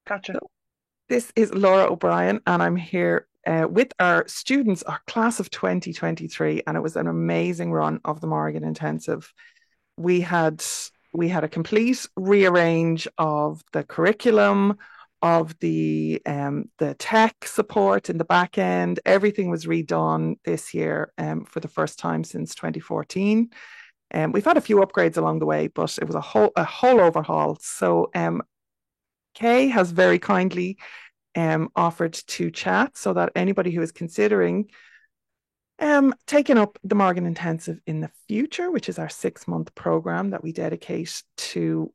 Gotcha. This is Laura O'Brien, and I'm here with our students, our class of 2023, and it was an amazing run of the Morgan Intensive. We had we had a complete rearrange of the curriculum, of the tech support in the back end. Everything was redone this year for the first time since 2014. We've had a few upgrades along the way, but it was a whole overhaul. So Kay has very kindly offered to chat so that anybody who is considering taking up the Morgan Intensive in the future, which is our 6 month program that we dedicate to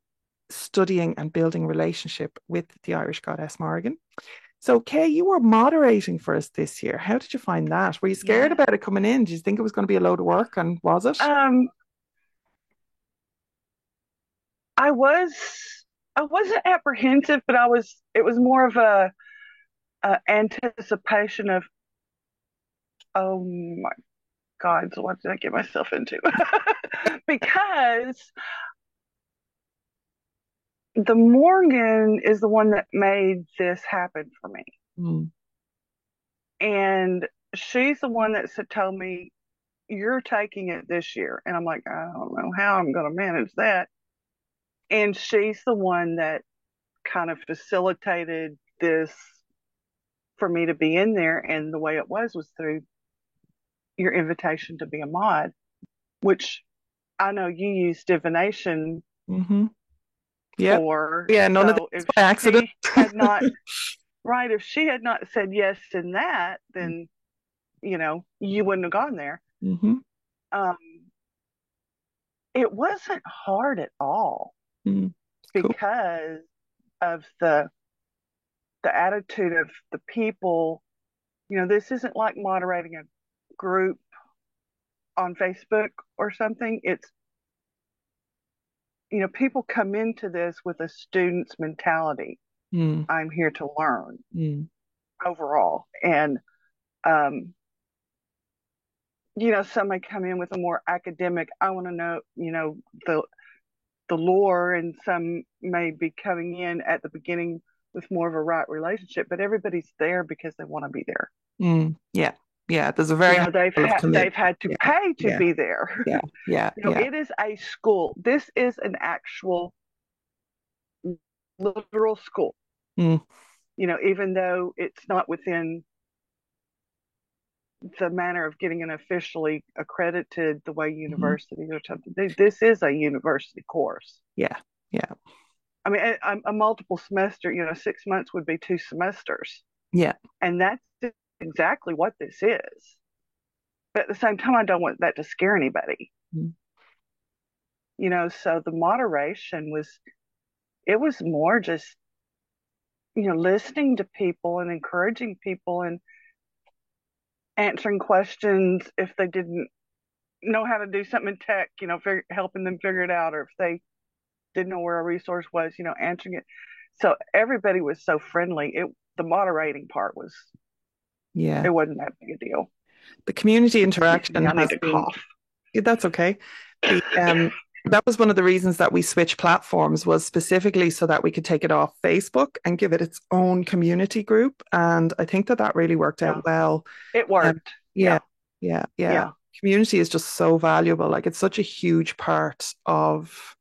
studying and building relationship with the Irish goddess Morgan. So, Kay, you were moderating for us this year. How did you find that? Were you scared Yeah. about it coming in? Did you think it was going to be a load of work? And was it? Um, I was I wasn't apprehensive, but it was more of a anticipation of, oh my God, so what did I get myself into? Because the Morgan is the one that made this happen for me. Mm, And she's the one that told me, you're taking it this year. And I'm like, I don't know how I'm going to manage that. And she's the one that kind of facilitated this for me to be in there. And the way it was through your invitation to be a mod, which I know you use divination mm-hmm. Yep. for. Yeah, none of this So if is by accident. she had not, right, if she had not said yes in that, then, you wouldn't have gone there. Mm-hmm. Um, it wasn't hard at all Mm, cool. because of the attitude of the people. This isn't like moderating a group on Facebook or something. It's, people come into this with a student's mentality. Mm, I'm here to learn mm, overall. And, some may come in with a more academic, I want to know, the lore, and some may be coming in at the beginning with more of a right relationship, but everybody's there because they want to be there. yeah. Yeah. There's a very high level of They've commitment. had to Yeah. pay to Yeah. be there. Yeah. Yeah. Yeah. It is a school. This is an actual literal school. Mm, Even though it's not within the manner of getting an officially accredited the way mhm. universities or something. This is a university course. Yeah. Yeah. I mean, a multiple semester, 6 months would be 2 semesters. Yeah. And that's exactly what this is. But at the same time, I don't want that to scare anybody. Mm, So the moderation it was more just, listening to people and encouraging people and answering questions if they didn't know how to do something in tech, helping them figure it out, or if they didn't know where a resource was, answering it. So everybody was so friendly. The moderating part yeah. it wasn't that big a deal. The community Excuse me, interaction I need has to been, cough. that's okay. The that was one of the reasons that we switched platforms was specifically so that we could take it off Facebook and give it its own community group. And I think that that really worked Yeah, out well. it Um, worked. yeah, Yeah, yeah, yeah. yeah, Community is just so valuable. Like it's such a huge part of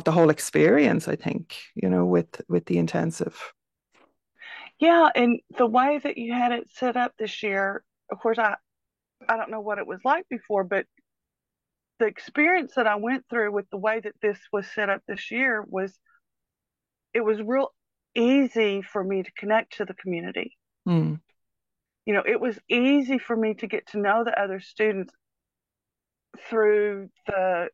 the whole experience, I think, with the intensive. yeah. And the way that you had it set up this year, of course, I don't know what it was like before, but the experience that I went through with the way that this was set up this year it was real easy for me to connect to the community. Mm, It was easy for me to get to know the other students through the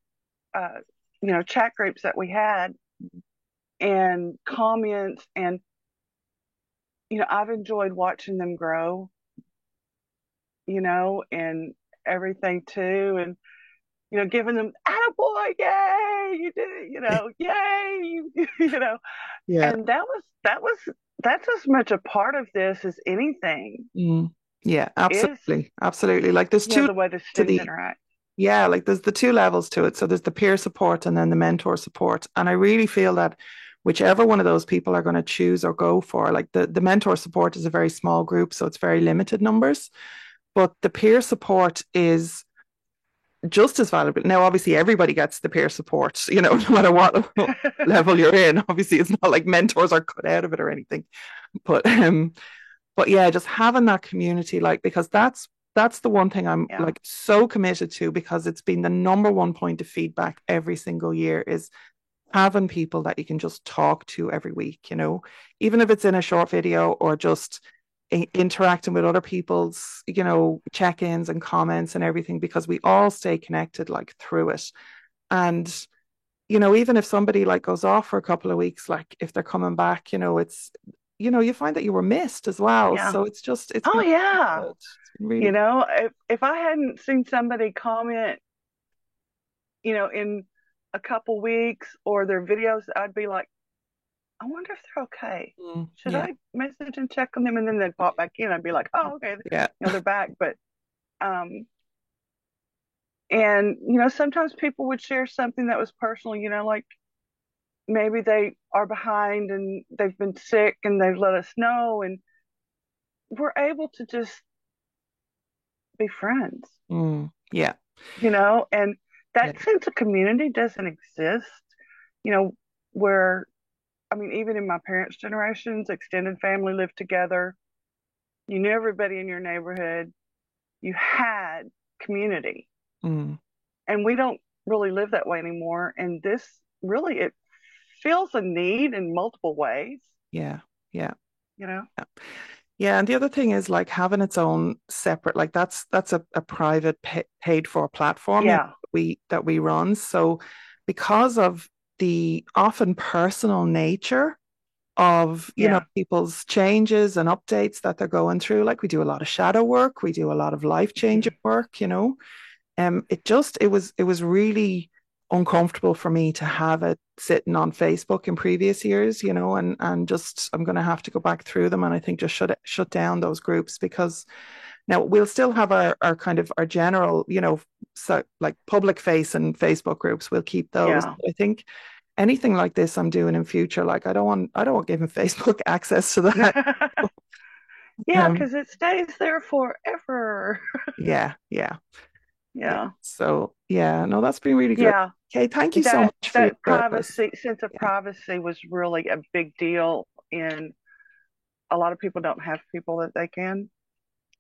uh, chat groups that we had and comments, and I've enjoyed watching them grow, and everything too, and giving them attaboy, yay, you did it, yay, you know, yeah. and that's as much a part of this as anything Mm, yeah, is, absolutely. Absolutely. Like there's two the way the to students the interact. like there's the two levels to it. So there's the peer support and then the mentor support. And I really feel that whichever one of those people are going to choose or go for. Like the mentor support is a very small group, so it's very limited numbers. But the peer support is just as valuable. Now, obviously, everybody gets the peer support, no matter what level you're in. Obviously, it's not like mentors are cut out of it or anything. But yeah, just having that community, like, because that's the one thing I'm Yeah. like so committed to, because it's been the number one point of feedback every single year is having people that you can just talk to every week, even if it's in a short video or just interacting with other people's, check-ins and comments and everything, because we all stay connected like through it. And, even if somebody like goes off for a couple of weeks, like if they're coming back, it's, you find that you were missed as well. Yeah. So it's Oh been yeah. good. It's been really good. If I hadn't seen somebody comment, in a couple weeks or their videos, I'd be like, I wonder if they're okay. Should Yeah. I message and check on them? And then they'd pop back in. I'd be like, oh, okay, Yeah. they're back. But um, and sometimes people would share something that was personal. Like maybe they are behind and they've been sick and they've let us know, and we're able to just be friends. Yeah. And Yeah. that sense of community doesn't exist. You know, where I mean, even in my parents' generations, extended family lived together. You knew everybody in your neighborhood. You had community. Mm. And we don't really live that way anymore. And this really, it fills a need in multiple ways, Yeah. Yeah. you know? Yeah. Yeah, and the other thing is like having its own separate, like that's a private paid for platform, Yeah. that we run. So because of the often personal nature of, Yeah. people's changes and updates that they're going through, like we do a lot of shadow work, we do a lot of life changing work, it was really uncomfortable for me to have it sitting on Facebook in previous years, and just I'm going to have to go back through them, and I think just shut down those groups, because now we'll still have our kind of our general, so like public face and Facebook groups. We'll keep those. Yeah. I think anything like this I'm doing in future, like I don't want giving Facebook access to that. Yeah, Um, because it stays there forever. yeah, yeah. Yeah. Yeah. So yeah, no, that's been really good. Yeah. Okay, thank you so That much for your that service. privacy, sense of Yeah. privacy was really a big deal. And a lot of people don't have people that they can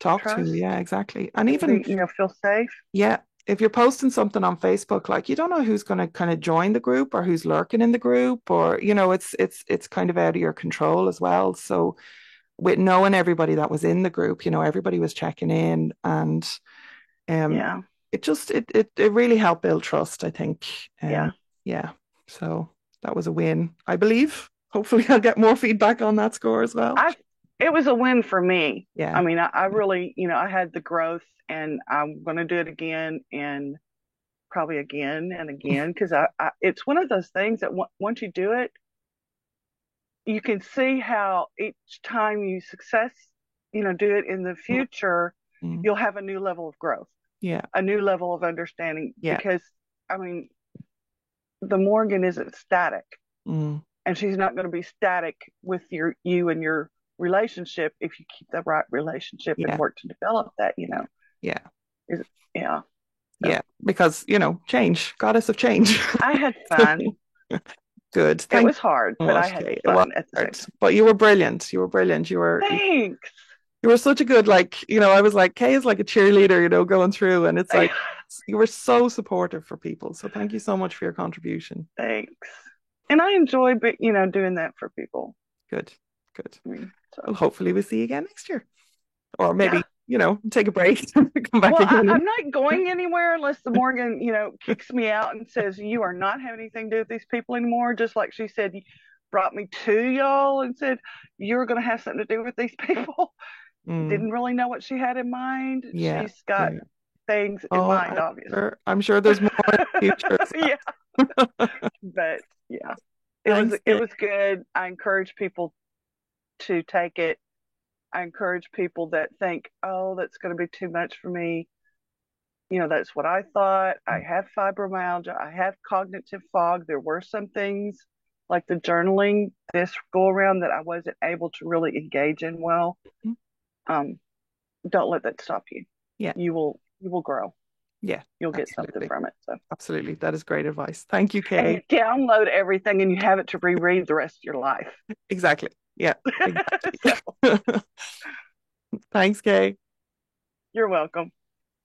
Talk to, trust yeah, exactly. And and even, feel safe. yeah, if you're posting something on Facebook, like you don't know who's going to kind of join the group or who's lurking in the group, or it's kind of out of your control as well. So with knowing everybody that was in the group, everybody was checking in, and um Yeah. it really helped build trust, I think. Yeah. Yeah. So that was a win, I believe. Hopefully I'll get more feedback on that score as well. I It was a win for me. I Yeah. mean, I really, I had the growth, and I'm going to do it again and probably again and again, because it's one of those things that once you do it, you can see how each time you do it in the future, Mm. you'll have a new level of growth, Yeah. a new level of understanding. Yeah. Because, I mean, the Morgan isn't static, Mm. and she's not going to be static with you and your relationship if you keep the right relationship and Yeah. work to develop that. Yeah. Is Yeah. Yeah. So Because, change, goddess of change. I had fun. Good. It Thank was hard, you so but I much, had Kate. It was fun at the same hard, time. but you were brilliant. You were brilliant. Thanks. You were such a good, like, I was like, Kay is like a cheerleader, going through, and it's like you were so supportive for people. So thank you so much for your contribution. Thanks. And I enjoy, doing that for people. Good, good. I mean, Well, so hopefully we'll see you again next year, or yeah. maybe take a break, come back Well, again. I'm not going anywhere unless the Morgan, kicks me out and says, you are not having anything to do with these people anymore. Just like she said, brought me to y'all and said, you're going to have something to do with these people. Mm, Didn't really know what she had in mind. yeah, She's got yeah. things in Oh, mind, obviously. I'm sure there's more in the future as Yeah. well. But yeah, Thanks, it Kate. was good. I encourage people to take it. I encourage people that think, oh, that's going to be too much for me. That's what I thought. I have fibromyalgia. I have cognitive fog. There were some things like the journaling this go around that I wasn't able to really engage in well. Mhm. Um, don't let that stop you. Yeah. You will grow. Yeah. You'll get something Absolutely. from it. So, Absolutely. That is great advice. Thank you, and Kay. you download everything and you have it to reread the rest of your life. Exactly. Yeah. Exactly. So Thanks, Kay. you're welcome.